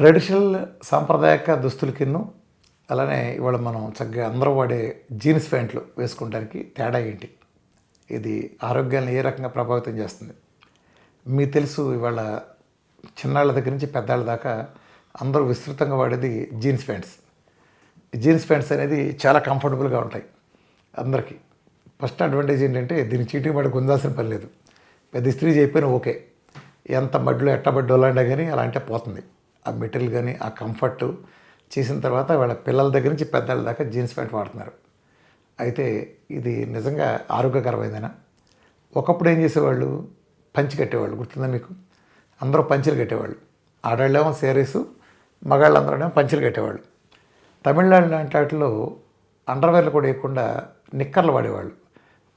Traditional సాంప్రదాయక దుస్తుల కింద అలానే ఇవాళ మనం చక్కగా అందరూ వాడే జీన్స్ ప్యాంట్లు వేసుకుంటానికి తేడా ఏంటి? ఇది ఆరోగ్యాన్ని ఏ రకంగా ప్రభావితం చేస్తుంది? మీకు తెలుసు, ఇవాళ చిన్నాళ్ళ దగ్గర నుంచి పెద్దాళ్ళ దాకా అందరూ విస్తృతంగా వాడేది జీన్స్ ప్యాంట్స్. జీన్స్ ప్యాంట్స్ అనేది చాలా కంఫర్టబుల్గా ఉంటాయి అందరికీ. ఫస్ట్ అడ్వాంటేజ్ ఏంటంటే దీన్ని చీటికి పడి గుంజాల్సిన పని లేదు. పెద్ద ఇస్త్రీ చేయకపోయినా ఓకే, ఎంత మడ్డిలో ఎట్టబడ్డో అలాంటి కానీ అలా అంటే పోతుంది. ఆ మెటీరియల్ కానీ ఆ కంఫర్ట్ చేసిన తర్వాత వాళ్ళ పిల్లల దగ్గర నుంచి పెద్దల దాకా జీన్స్ ప్యాంట్ వాడుతున్నారు. అయితే ఇది నిజంగా ఆరోగ్యకరమైందేనా? ఒకప్పుడు ఏం చేసేవాళ్ళు, పంచి కట్టేవాళ్ళు, గుర్తుందా మీకు? అందరూ పంచెలు కట్టేవాళ్ళు. ఆడవాళ్ళేమో శారీసు, మగాళ్ళందరూ పంచెలు కట్టేవాళ్ళు. తమిళనాడు లాంటి వాటిలో అండర్వేర్లు కూడా వేయకుండా నిక్కర్లు వాడేవాళ్ళు.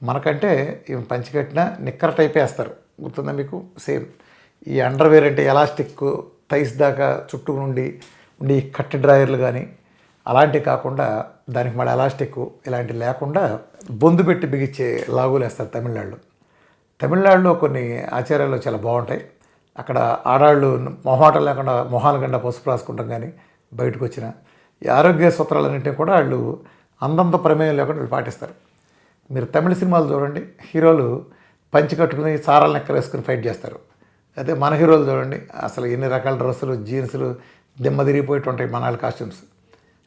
మనకంటే ఇవి పంచి కట్టినా నిక్కర్ టైప్ వేస్తారు, గుర్తుందా మీకు? సేమ్ ఈ అండర్వేర్ అంటే ఎలాస్టిక్ థైస్ దాకా చుట్టూ ఉండి కట్టి డ్రాయర్లు కానీ అలాంటివి కాకుండా దానికి మళ్ళీ ఎలాస్టిక్ ఇలాంటివి లేకుండా బొందు పెట్టి బిగించే లాగులు వేస్తారు తమిళనాడులో కొన్ని ఆచారాలు చాలా బాగుంటాయి. అక్కడ ఆడాళ్ళు మొహాటం లేకుండా మొహాల గండా పసుపు రాసుకుంటాం. కానీ బయటకు వచ్చిన ఈ ఆరోగ్య సూత్రాలన్నింటినీ కూడా వాళ్ళు అందంతో ప్రమేయం లేకుండా వాళ్ళు పాటిస్తారు. మీరు తమిళ సినిమాలు చూడండి, హీరోలు పంచి కట్టుకుని సారాలు నెక్కలు వేసుకుని ఫైట్ చేస్తారు. అదే మన హీరోలు చూడండి, అసలు ఎన్ని రకాల డ్రెస్సులు, జీన్సులు దిమ్మ తిరిగిపోయి ఉంటాయి మన వాళ్ళ కాస్ట్యూమ్స్.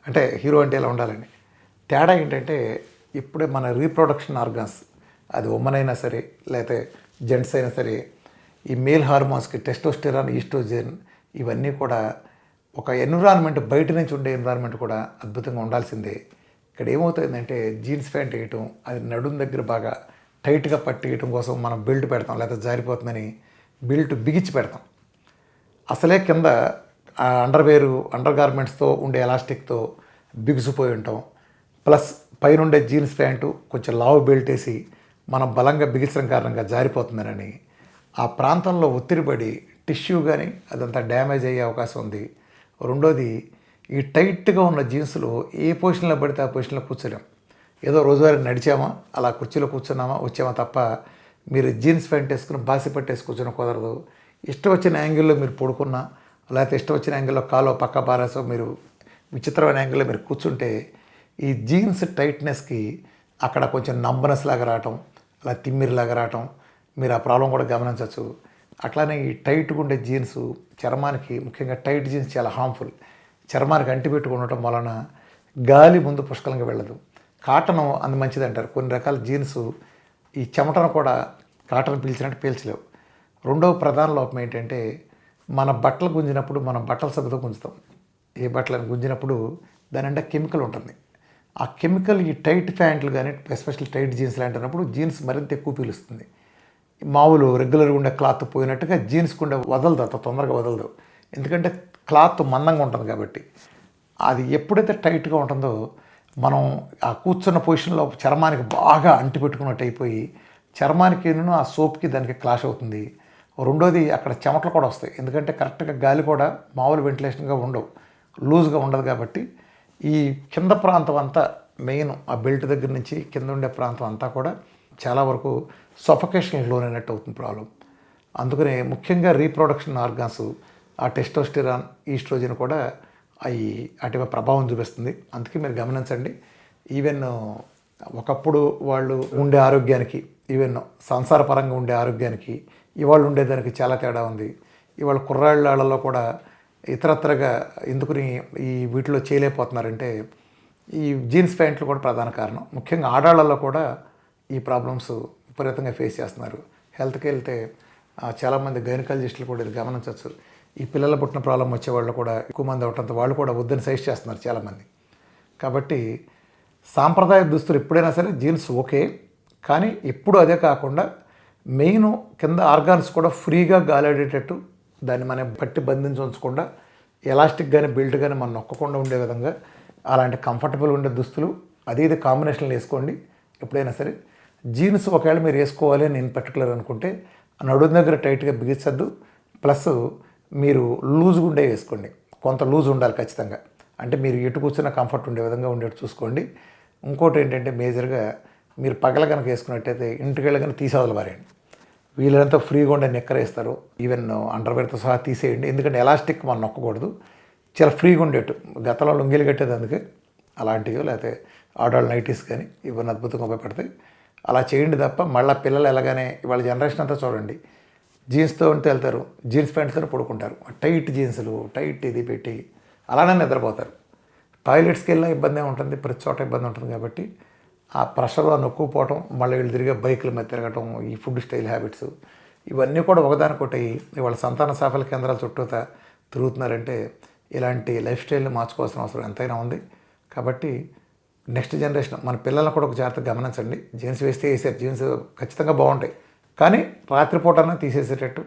అంటే హీరో అంటే ఇలా ఉండాలని. తేడా ఏంటంటే ఇప్పుడే మన రీప్రొడక్షన్ ఆర్గాన్స్, అది ఉమెన్ అయినా సరే లేకపోతే జెంట్స్ అయినా సరే, ఈ మేల్ హార్మోన్స్కి టెస్టోస్టెరాన్, ఈస్ట్రోజెన్ ఇవన్నీ కూడా ఒక ఎన్విరాన్మెంట్, బయట నుంచి ఉండే ఎన్విరాన్మెంట్ కూడా అద్భుతంగా ఉండాల్సిందే. ఇక్కడ ఏమవుతుందంటే జీన్స్ ప్యాంట్ వేయటం, అది నడుం దగ్గర బాగా టైట్గా పట్టేయటం కోసం మనం బెల్ట్ పెడతాం, లేకపోతే జారిపోతుందని బెల్ట్ బిగించి పెడతాం. అసలే కింద అండర్ గార్మెంట్స్తో ఉండే ఎలాస్టిక్తో బిగుసిపోయి ఉంటాం. ప్లస్ పైన ఉండే జీన్స్ ప్యాంటు కొంచెం లావు బెల్ట్ వేసి మనం బలంగా బిగించడం కారణంగా జారిపోతుందని ఆ ప్రాంతంలో ఒత్తిడి పడి టిష్యూ కానీ అదంతా డ్యామేజ్ అయ్యే అవకాశం ఉంది. రెండోది, ఈ టైట్గా ఉన్న జీన్స్లో ఏ పొజిషన్లో పడితే ఆ పొజిషన్లో కూర్చోలేం. ఏదో రోజువారీ నడిచామా, అలా కుర్చీలో కూర్చున్నామా వచ్చామా తప్ప మీరు జీన్స్ ప్యాంట్ వేసుకుని బాసి పట్టేసి కూర్చొని కుదరదు. ఇష్టం వచ్చిన యాంగిల్లో మీరు పడుకున్నా, లేకపోతే ఇష్టం వచ్చిన యాంగిల్లో కాలో పక్క పారేసో మీరు విచిత్రమైన యాంగిల్లో మీరు కూర్చుంటే ఈ జీన్స్ టైట్నెస్కి అక్కడ కొంచెం నంబనెస్ లాగా రావటం, అలా తిమ్మిరిలాగా రావటం, మీరు ఆ ప్రాబ్లం కూడా గమనించవచ్చు. అట్లానే ఈ టైట్గా ఉండే జీన్స్ చర్మానికి, ముఖ్యంగా టైట్ జీన్స్ చాలా హార్మ్ఫుల్. చర్మానికి అంటిపెట్టుకుండటం వలన గాలి ముందు పుష్కలంగా వెళ్ళదు. కాటన్ అంత మంచిది అంటారు. కొన్ని రకాల జీన్స్ ఈ చెమటను కూడా కాటన్ పీల్చినట్టు పీల్చలేవు. రెండవ ప్రధాన లోపం ఏంటంటే మన బట్టలు గుంజినప్పుడు మనం బట్టల సబ్బుతో గుంజుతాం. ఏ బట్టలను గుంజినప్పుడు దాని అంటే కెమికల్ ఉంటుంది. ఆ కెమికల్ ఈ టైట్ ప్యాంట్లు కానీ ఎస్పెషల్ టైట్ జీన్స్ లాంటినప్పుడు జీన్స్ మరింత ఎక్కువ పీలుస్తుంది. మామూలు రెగ్యులర్గా ఉండే క్లాత్ పోయినట్టుగా జీన్స్కి ఉండే వదలదు, అంత తొందరగా వదలదు. ఎందుకంటే క్లాత్ మందంగా ఉంటుంది కాబట్టి. అది ఎప్పుడైతే టైట్గా ఉంటుందో మనం ఆ కూర్చున్న పొజిషన్లో చర్మానికి బాగా అంటిపెట్టుకున్నట్టు అయిపోయి చర్మానికి ఆ సోప్కి దానికి క్లాష్ అవుతుంది. రెండోది, అక్కడ చెమటలు కూడా వస్తాయి. ఎందుకంటే కరెక్ట్గా గాలి కూడా మామూలు వెంటిలేషన్గా ఉండవు, లూజ్గా ఉండదు. కాబట్టి ఈ కింద ప్రాంతం అంతా, మెయిన్ ఆ బెల్ట్ దగ్గర నుంచి కింద ఉండే ప్రాంతం అంతా కూడా చాలా వరకు సఫకేషన్కి లోనైనట్టు అవుతుంది ప్రాబ్లం. అందుకనే ముఖ్యంగా రీప్రొడక్షన్ ఆర్గాన్స్, ఆ టెస్టోస్టెరాన్, ఈస్ట్రోజన్ కూడా అవి అటుగా ప్రభావం చూపిస్తుంది. అందుకే మీరు గమనించండి, ఈవెన్ ఒకప్పుడు వాళ్ళు ఉండే ఆరోగ్యానికి, ఈవెన్ సంసారపరంగా ఉండే ఆరోగ్యానికి ఇవాళ ఉండేదానికి చాలా తేడా ఉంది. ఇవాళ కుర్రాళ్ళలో కూడా ఇతరత్రగా ఎందుకుని ఈ వీటిలో చేయలేకపోతున్నారంటే ఈ జీన్స్ ప్యాంట్లు కూడా ప్రధాన కారణం. ముఖ్యంగా ఆడాళ్ళలో కూడా ఈ ప్రాబ్లమ్స్ విపరీతంగా ఫేస్ చేస్తున్నారు. హెల్త్కి వెళ్తే చాలామంది గైనకాలజిస్టులు కూడా ఇది గమనించవచ్చు. ఈ పిల్లల పుట్టిన ప్రాబ్లం వచ్చేవాళ్ళు కూడా ఎక్కువ మంది అవటంతో వాళ్ళు కూడా వద్దని సజెస్ట్ చేస్తున్నారు చాలామంది. కాబట్టి సాంప్రదాయ దుస్తులు ఎప్పుడైనా సరే జీన్స్ ఓకే, కానీ ఎప్పుడు అదే కాకుండా మెయిన్ కింద ఆర్గాన్స్ కూడా ఫ్రీగా గాలాడేటట్టు దాన్ని మనం పట్టి బంధించి ఉంచకుండా ఎలాస్టిక్ కానీ బెల్ట్ కానీ మనం నొక్కకుండా ఉండే విధంగా అలాంటి కంఫర్టబుల్ ఉండే దుస్తులు అది ఇది కాంబినేషన్లు వేసుకోండి. ఎప్పుడైనా సరే జీన్స్ ఒకవేళ మీరు వేసుకోవాలి అని నేను పర్టికులర్ అనుకుంటే నడుము దగ్గర టైట్గా బిగించద్దు. ప్లస్ మీరు లూజ్గా ఉండే వేసుకోండి. కొంత లూజ్ ఉండాలి ఖచ్చితంగా. అంటే మీరు ఎటు కూర్చున్న కంఫర్ట్ ఉండే విధంగా ఉండేట్టు చూసుకోండి. ఇంకోటి ఏంటంటే మేజర్గా మీరు పగల కనుక వేసుకున్నట్టయితే ఇంటికి వెళ్ళగానే తీసేవదలు పారేయండి. వీళ్ళంతా ఫ్రీగా ఉండే నిక్కర్ వేస్తారు, ఈవెన్ అండర్వేర్తో సహా తీసేయండి. ఎందుకంటే ఎలాస్టిక్ మనం నొక్కకూడదు. చాలా ఫ్రీగా ఉండేట్టు. గతంలో లుంగీలు కట్టేది అందుకే అలాంటివి, లేకపోతే ఆడవాళ్ళ నైటీస్ కానీ ఇవన్నీ అద్భుతంగా ఉపయోగపడతాయి. అలా చేయండి తప్ప మళ్ళీ పిల్లలు ఎలాగానే ఇవాళ జనరేషన్ అంతా చూడండి, జీన్స్తో ఉంటే వెళ్తారు, జీన్స్ ప్యాంట్స్తో పడుకుంటారు, టైట్ జీన్సులు టైట్ ఇది పెట్టి అలానే నిద్రపోతారు. టాయిలెట్స్కి వెళ్ళినా ఇబ్బంది ఉంటుంది, ప్రతి చోట ఇబ్బంది ఉంటుంది. కాబట్టి ఆ ప్రెషర్లో నొక్కుపోవటం, మళ్ళీ వీళ్ళు తిరిగే బైకుల మీద తిరగటం, ఈ ఫుడ్ స్టైల్ హ్యాబిట్స్ ఇవన్నీ కూడా ఒకదానికొకటి ఇవాళ సంతాన సాఫల్య కేంద్రాల చుట్టూత తిరుగుతున్నారంటే ఇలాంటి లైఫ్ స్టైల్ని మార్చుకోవాల్సిన అవసరం ఎంతైనా ఉంది. కాబట్టి నెక్స్ట్ జనరేషన్ మన పిల్లలను కూడా ఒక జాగ్రత్తగా గమనించండి. జీన్స్ వేస్తే వేసారు, జీన్స్ ఖచ్చితంగా బాగుంటాయి, కానీ రాత్రిపూటనే తీసేసేటట్టు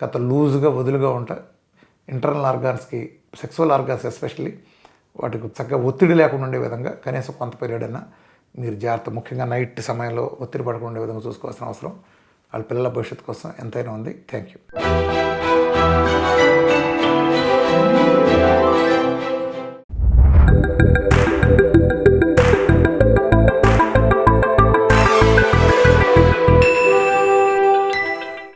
కాస్త లూజ్గా వదులుగా ఉంటాయి. ఇంటర్నల్ ఆర్గాన్స్కి, సెక్సువల్ ఆర్గాన్స్ ఎస్పెషల్లీ వాటికి చక్కగా ఒత్తిడి లేకుండా ఉండే విధంగా కనీసం కొంత పీరియడ్ అయినా మీరు జాగ్రత్త, ముఖ్యంగా నైట్ సమయంలో ఒత్తిడి పడకుండా ఉండే విధంగా చూసుకోవాల్సిన అవసరం వాళ్ళ పిల్లల భవిష్యత్తు కోసం ఎంతైనా ఉంది. Thank you.